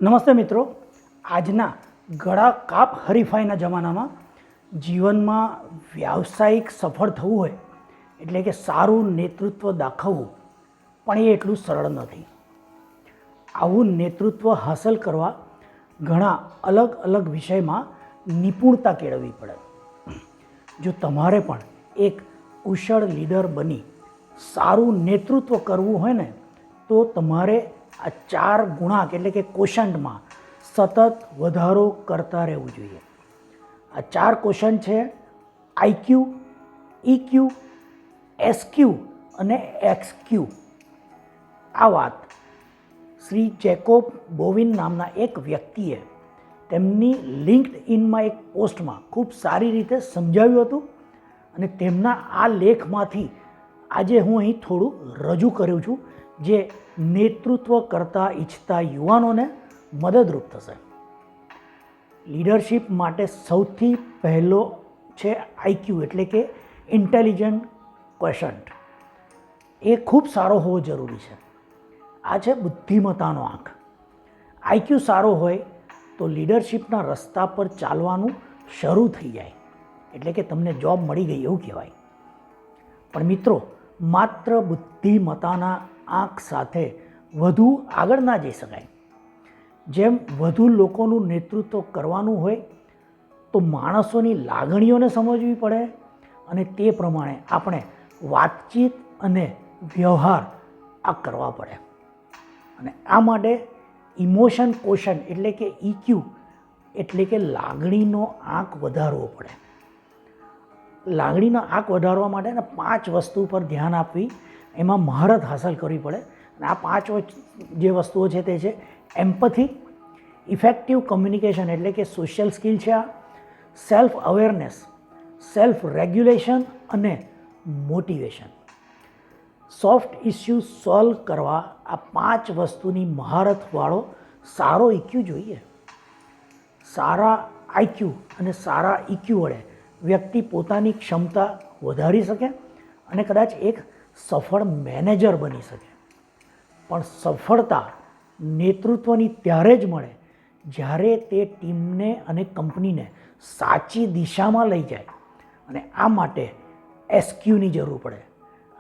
નમસ્તે મિત્રો, આજના ગળા કાપ હરીફાઈના જમાનામાં જીવનમાં વ્યાવસાયિક સફળ થવું હોય એટલે કે સારું નેતૃત્વ દાખવવું પણ એ એટલું સરળ નથી. આવું નેતૃત્વ હાંસલ કરવા ઘણા અલગ અલગ વિષયમાં નિપુણતા કેળવવી પડે. જો તમારે પણ એક કુશળ લીડર બની સારું નેતૃત્વ કરવું હોય ને તો તમારે આ 4 ગુણાંક એટલે કે કોશન્ટમાં સતત વધારો કરતા રહેવું જોઈએ. આ 4 કોશન્ટ છે આઈક્યુ, ઇક્યુ, એસક્યુ અને એક્સક્યુ. આ વાત શ્રી જેકોબ બોવિન નામના એક વ્યક્તિએ તેમની લિંક્ડઇનમાં એક પોસ્ટમાં ખૂબ સારી રીતે સમજાવ્યું હતું અને તેમના આ લેખમાંથી આજે હું અહીં થોડું રજૂ કર્યું છું, જે નેતૃત્વ કરતા ઈચ્છતા યુવાનોને મદદરૂપ થશે. લીડરશિપ માટે સૌથી પહેલો છે આઈક્યુ એટલે કે ઇન્ટેલિજન્ટ ક્વેશન્ટ. એ ખૂબ સારો હોવો જરૂરી છે. આ છે બુદ્ધિમત્તાનો આંક. આઈક્યુ સારો હોય તો લીડરશિપના રસ્તા પર ચાલવાનું શરૂ થઈ જાય, એટલે કે તમને જોબ મળી ગઈ એવું કહેવાય. પણ મિત્રો, માત્ર બુદ્ધિમત્તાના આંક સાથે વધુ આગળ ના જઈ શકાય. જેમ વધુ લોકોનું નેતૃત્વ કરવાનું હોય તો માણસોની લાગણીઓને સમજવી પડે અને તે પ્રમાણે આપણે વાતચીત અને વ્યવહાર આ કરવા પડે. અને આ માટે ઇમોશન કોશન એટલે કે ઇક્યુ એટલે કે લાગણીનો આંક વધારવો પડે. લાગણીનો આંક વધારવા માટે 5 વસ્તુ પર ધ્યાન આપવી, એમાં મહારત હાંસલ કરવી પડે. અને આ 5 જે વસ્તુઓ છે તે છે એમ્પથી, ઇફેક્ટિવ કમ્યુનિકેશન એટલે કે સોશિયલ સ્કિલ છે, આ સેલ્ફ અવેરનેસ, સેલ્ફ રેગ્યુલેશન અને મોટિવેશન. સોફ્ટ ઇસ્યુ સોલ્વ કરવા આ 5 વસ્તુની મહારતવાળો સારો ઇક્યુ જોઈએ. સારા આઈક્યુ અને સારા ઇક્યુ વડે વ્યક્તિ પોતાની ક્ષમતા વધારી શકે અને કદાચ એક સફળ મેનેજર બની શકે. પણ સફળતા નેતૃત્વની ત્યારે જ મળે જ્યારે તે ટીમને અને કંપનીને સાચી દિશામાં લઈ જાય. અને આ માટે એસક્યુની જરૂર પડે.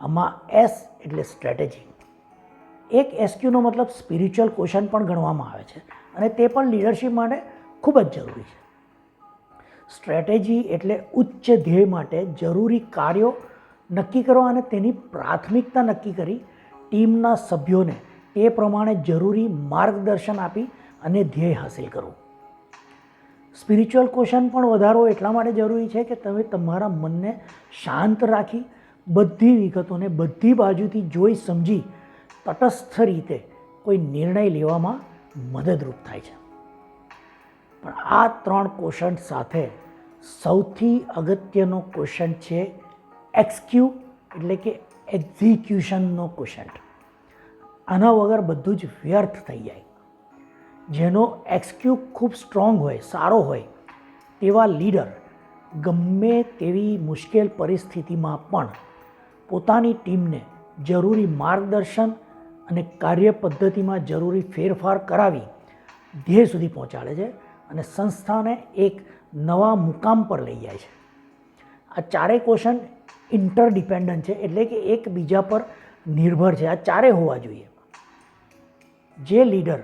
આમાં એસ એટલે સ્ટ્રેટેજી. એક એસક્યુનો મતલબ સ્પિરિચ્યુઅલ ક્વેશ્ચન પણ ગણવામાં આવે છે અને તે પણ લીડરશિપ માટે ખૂબ જ જરૂરી છે. સ્ટ્રેટેજી એટલે ઉચ્ચ ધ્યેય માટે જરૂરી કાર્યો નક્કી કરવા અને તેની પ્રાથમિકતા નક્કી કરી ટીમના સભ્યોને તે પ્રમાણે જરૂરી માર્ગદર્શન આપી અને ધ્યેય હાંસલ કરવું. સ્પિરિચ્યુઅલ ક્વેશ્ચન પણ વધારવો એટલા માટે જરૂરી છે કે તમે તમારા મનને શાંત રાખી બધી વિગતોને બધી બાજુથી જોઈ સમજી તટસ્થ રીતે કોઈ નિર્ણય લેવામાં મદદરૂપ થાય છે. પણ આ 3 ક્વેશ્ચન સાથે સૌથી અગત્યનો ક્વેશ્ચન છે એક્સક્યુ એટલે કે એક્ઝિક્યુશનનો ક્વેશ્ચન. આના વગર બધું જ વ્યર્થ થઈ જાય. જેનો એક્સક્યુ ખૂબ સ્ટ્રોંગ હોય, સારો હોય તેવા લીડર ગમે તેવી મુશ્કેલ પરિસ્થિતિમાં પણ પોતાની ટીમને જરૂરી માર્ગદર્શન અને કાર્ય પદ્ધતિમાં જરૂરી ફેરફાર કરાવી ધ્યેય સુધી પહોંચાડે છે અને સંસ્થાને એક નવા મુકામ પર લઈ જાય છે. આ 4 ક્વેશ્ચન ઇન્ટરડિપેન્ડન્ટ છે એટલે કે એકબીજા પર નિર્ભર છે. આ 4 હોવા જોઈએ. જે લીડર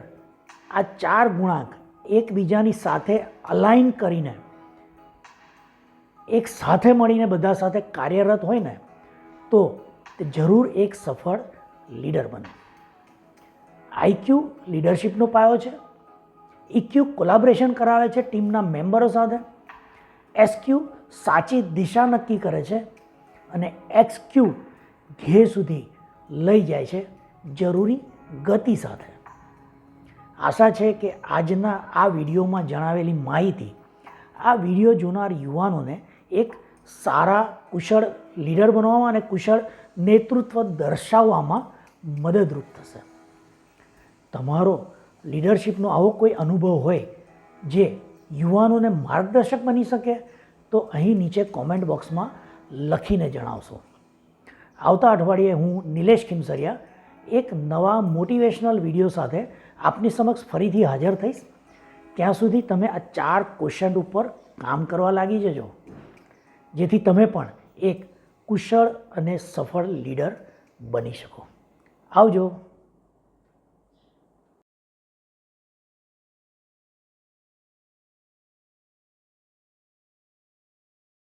આ 4 ગુણાંક એકબીજાની સાથે અલાઇન કરીને એક સાથે મળીને બધા સાથે કાર્યરત હોય ને તો તે જરૂર એક સફળ લીડર બને. આઈક્યુ લીડરશિપનો પાયો છે. ઇક્યુ કોલાબરેશન કરાવે છે ટીમના મેમ્બરો સાથે. એસક્યુ સાચી દિશા નક્કી કરે છે અને એક્સક્યુ ધ્યેય સુધી લઈ જાય છે જરૂરી ગતિ સાથે. આશા છે કે આજના આ વિડીયોમાં જણાવેલી માહિતી આ વિડીયો જોનાર યુવાનોને એક સારા કુશળ લીડર બનવામાં અને કુશળ નેતૃત્વ દર્શાવવામાં મદદરૂપ થશે. તમારો લીડરશિપનો આવો કોઈ અનુભવ હોય જે યુવાનોને માર્ગદર્શક બની શકે તો અહીં નીચે કોમેન્ટ બોક્સમાં લખીને જણાવશો. આવતા અઠવાડિયે હું નિલેશ ખીમસરિયા એક નવા મોટિવેશનલ વિડીયો સાથે આપની સમક્ષ ફરીથી હાજર થઈશ. ત્યાં સુધી તમે આ 4 ક્વેશ્ચન ઉપર કામ કરવા લાગી જજો, જેથી તમે પણ એક કુશળ અને સફળ લીડર બની શકો. આવજો.